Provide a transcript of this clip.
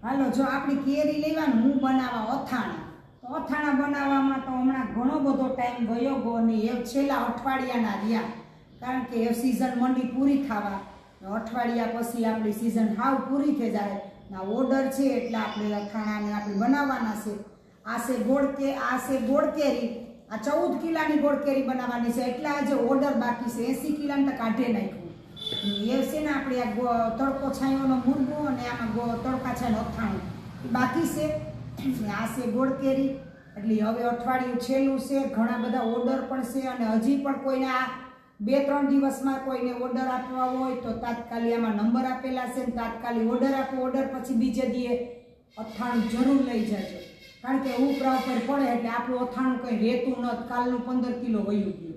હાલો જો આપણી કેરી લેવાનું હું બનાવવા અથાણા. તો અથાણા બનાવવામાં તો હમણાં ઘણો બધો ટાઈમ ગયો ગયો ને એ છેલ્લા અઠવાડિયાના રહ્યા. કારણ કે એ સિઝન મંડી પૂરી થવા અઠવાડિયા પછી આપણી સિઝન હાવ પૂરી થઈ જાય. ના ઓર્ડર છે એટલે આપણે અથાણાને આપણે બનાવવાના છે. આ છે ગોળ કેરી. આ 14 કિલાની ગોળ કેરી બનાવવાની છે. એટલે આજે ઓર્ડર બાકી છે. 80 કિલાને તો કાઢે નાખ્યું. એ છે ને આપણે આ તડકો છાંયોનો મુરગો અને આમાં તડકા છાંયનો અથાણું બાકી છે. આ છે ગોળ કેરી. એટલે હવે અઠવાડિયું છેલ્લું છે. ઘણા બધા ઓર્ડર પણ છે અને હજી પણ કોઈને આ 2-3 દિવસમાં કોઈને ઓર્ડર આપવા હોય તો તાત્કાલિક આમાં નંબર આપેલા છે ને તાત્કાલિક ઓર્ડર આપો. ઓર્ડર પછી બીજે દીએ અથાણું જરૂર લઈ જજો. કારણ કે ઉપરા ઉપર પડે એટલે આપણું અથાણું કંઈ રહેતું નથી. કાલનું 15 કિલો વયું ગયું.